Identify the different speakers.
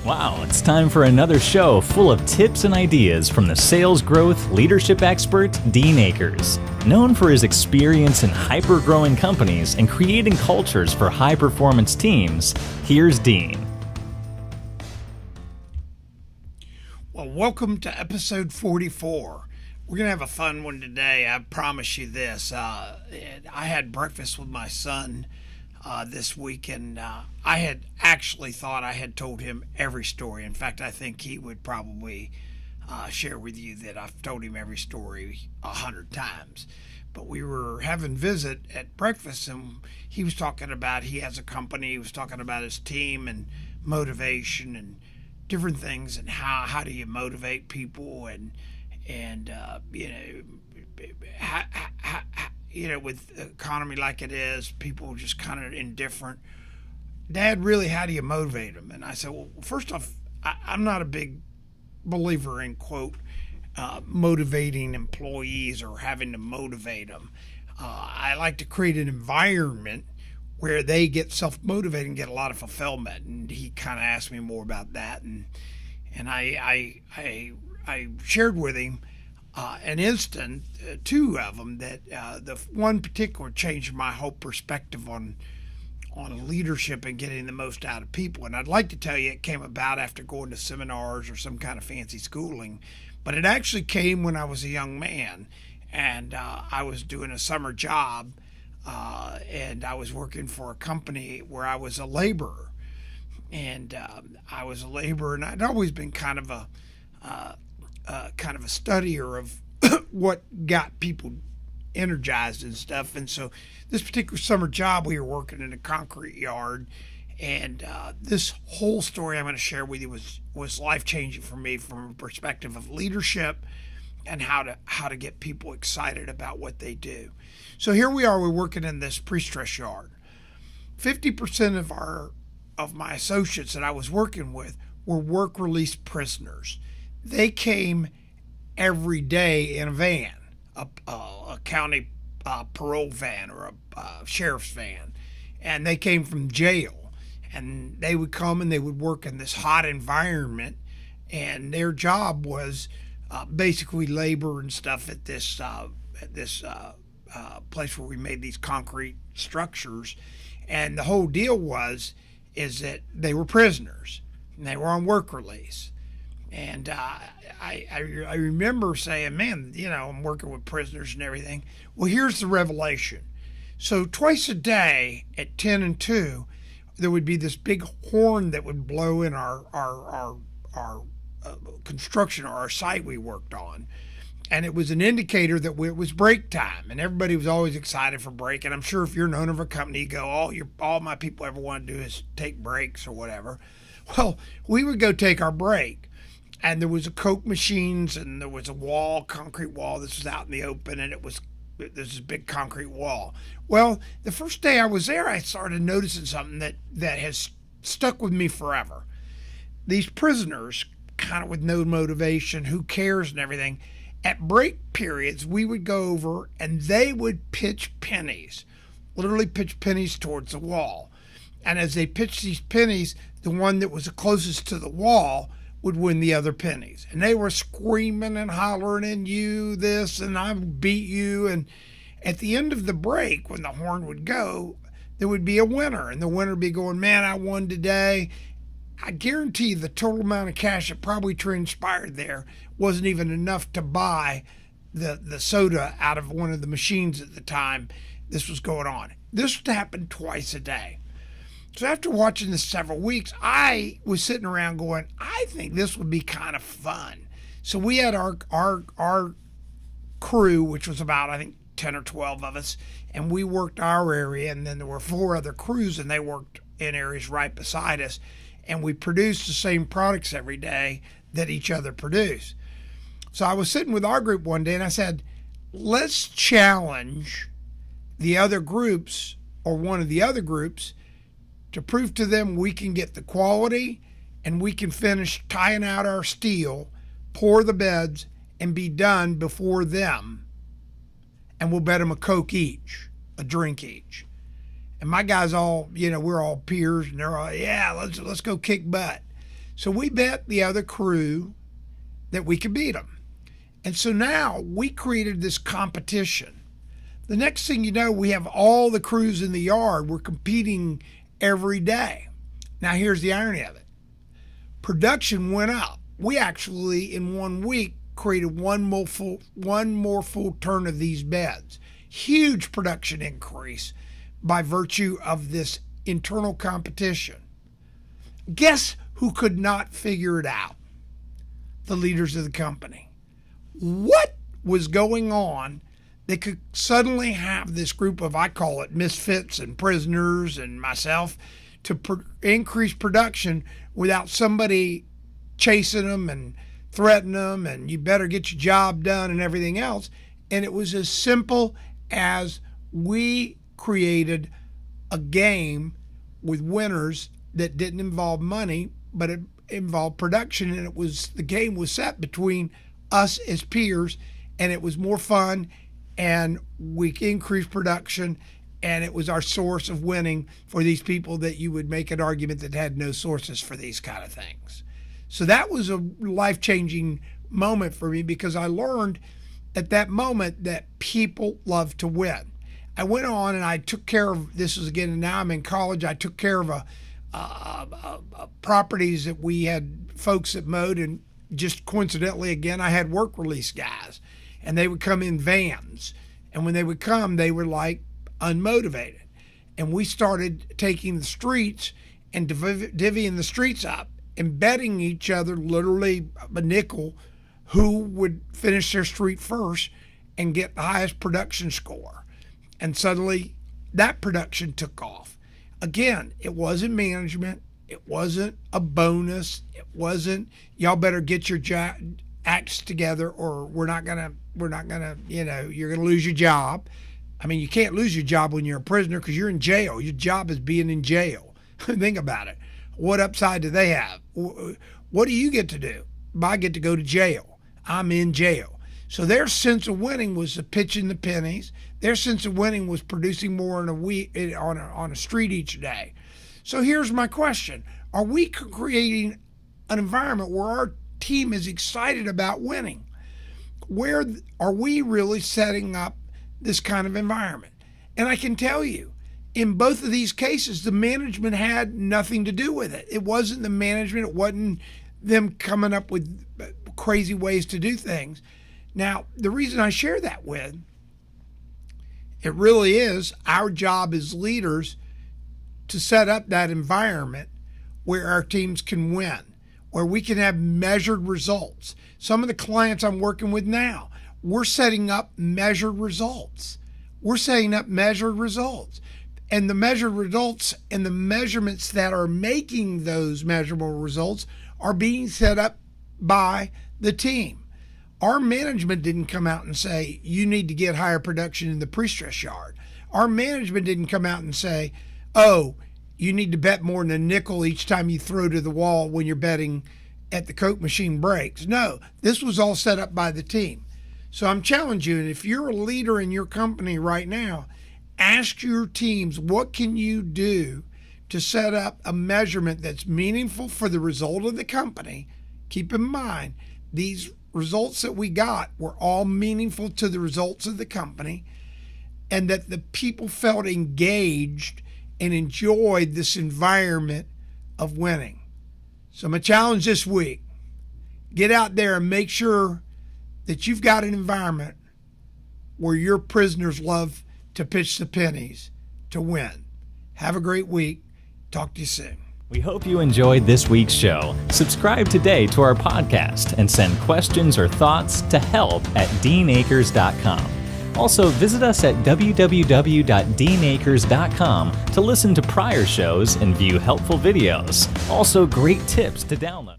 Speaker 1: Wow, it's time for another show full of tips and ideas from the sales growth leadership expert, Dean Akers. Known for his experience in hyper-growing companies and creating cultures for high-performance teams, here's Dean.
Speaker 2: Well, welcome to episode 44. We're going to have a fun one today, I promise you this. I had breakfast with my son this week, and I had actually thought I had told him every story. In fact, I think he would probably share with you that I've told him every story 100 times. But we were having visit at breakfast, and he was talking about he has a company. He was talking about his team and motivation and different things, and how do you motivate people, and with the economy like it is, people just kind of indifferent. Dad, really, how do you motivate them? And I said, well, first off, I'm not a big believer in, quote, motivating employees or having to motivate them. I like to create an environment where they get self-motivated and get a lot of fulfillment. And he kind of asked me more about that. And I shared with him an instant, two of them, that the one particular changed my whole perspective on leadership and getting the most out of people. And I'd like to tell you it came about after going to seminars or some kind of fancy schooling, but it actually came when I was a young man, and I was doing a summer job, and I was working for a company where I was a laborer. And I was a laborer, and I'd always been kind of a studier of what got people energized and stuff. And so this particular summer job, we were working in a concrete yard, and this whole story I'm going to share with you was life-changing for me from a perspective of leadership and how to get people excited about what they do. So here we are, we're working in this pre-stress yard. 50% of my associates that I was working with were work release prisoners. They came every day in a van, a county parole van or a sheriff's van, and they came from jail. And they would come and they would work in this hot environment, and their job was basically labor and stuff at this place where we made these concrete structures. And the whole deal is that they were prisoners and they were on work release. And I remember saying, man, I'm working with prisoners and everything. Well, here's the revelation. So twice a day at 10 and 2, there would be this big horn that would blow in our construction or our site we worked on. And it was an indicator that it was break time, and everybody was always excited for break. And I'm sure if you're an owner of a company, you go, all my people ever want to do is take breaks or whatever. Well, we would go take our break, and there was a Coke machines, and there was a wall, concrete wall. This was out in the open, and there's this big concrete wall. Well, the first day I was there, I started noticing something that has stuck with me forever. These prisoners, kind of with no motivation, who cares and everything, at break periods, we would go over and they would pitch pennies, literally pitch pennies towards the wall. And as they pitched these pennies, the one that was the closest to the wall would win the other pennies. And they were screaming and hollering, and you this, and I beat you. And at the end of the break, when the horn would go, there would be a winner. And the winner would be going, man, I won today. I guarantee the total amount of cash that probably transpired there wasn't even enough to buy the soda out of one of the machines at the time this was going on. This would happen twice a day. So after watching this several weeks, I was sitting around going, I think this would be kind of fun. So we had our crew, which was about, I think, 10 or 12 of us, and we worked our area, and then there were 4 other crews, and they worked in areas right beside us, and we produced the same products every day that each other produced. So I was sitting with our group one day, and I said, let's challenge the other groups, or one of the other groups, to prove to them we can get the quality and we can finish tying out our steel, pour the beds, and be done before them. And we'll bet them a Coke each, a drink each. And my guys all, we're all peers, and they're all, yeah, let's go kick butt. So we bet the other crew that we could beat them. And so now we created this competition. The next thing you know, we have all the crews in the yard. We're competing every day. Now here's the irony of it. Production went up. We actually, in 1 week, created one more full turn of these beds. Huge production increase by virtue of this internal competition. Guess who could not figure it out? The leaders of the company. What was going on that could suddenly have this group of, I call it misfits and prisoners and myself, to increase production without somebody chasing them and threatening them and you better get your job done and everything else? And it was as simple as we created a game with winners that didn't involve money, but it involved production, and the game was set between us as peers, and it was more fun, and we increased production, and it was our source of winning for these people that you would make an argument that had no sources for these kind of things. So that was a life-changing moment for me, because I learned at that moment that people love to win. I went on and I took care of, this was again, now I'm in college, I took care of properties that we had folks that mowed, and just coincidentally again, I had work release guys, and they would come in vans, and when they would come, they were like unmotivated. And we started taking the streets and divvying the streets up and betting each other literally a nickel who would finish their street first and get the highest production score. And suddenly that production took off. Again, it wasn't management. It wasn't a bonus. It wasn't, y'all better get your acts together or we're not gonna, you're gonna lose your job. I mean, you can't lose your job when you're a prisoner because you're in jail. Your job is being in jail. Think about it. What upside do they have? What do you get to do? I get to go to jail. I'm in jail. So their sense of winning was the pitching the pennies. Their sense of winning was producing more in a week on a street each day. So here's my question. Are we creating an environment where our team is excited about winning? Where are we really setting up this kind of environment? And I can tell you, in both of these cases, the management had nothing to do with it. It wasn't the management. It wasn't them coming up with crazy ways to do things. Now, the reason I share that with, it really is our job as leaders to set up that environment where our teams can win, where we can have measured results. Some of the clients I'm working with now, we're setting up measured results. We're setting up measured results. And the measured results and the measurements that are making those measurable results are being set up by the team. Our management didn't come out and say, you need to get higher production in the pre-stress yard. Our management didn't come out and say, oh, you need to bet more than a nickel each time you throw to the wall when you're betting at the Coke machine breaks. No, this was all set up by the team. So I'm challenging you, and if you're a leader in your company right now, ask your teams, what can you do to set up a measurement that's meaningful for the result of the company? Keep in mind, these results that we got were all meaningful to the results of the company, and that the people felt engaged and enjoyed this environment of winning. So my challenge this week, get out there and make sure that you've got an environment where your prisoners love to pitch the pennies to win. Have a great week. Talk to you soon.
Speaker 1: We hope you enjoyed this week's show. Subscribe today to our podcast and send questions or thoughts to help@deanacres.com. Also, visit us at www.deanacres.com to listen to prior shows and view helpful videos. Also, great tips to download.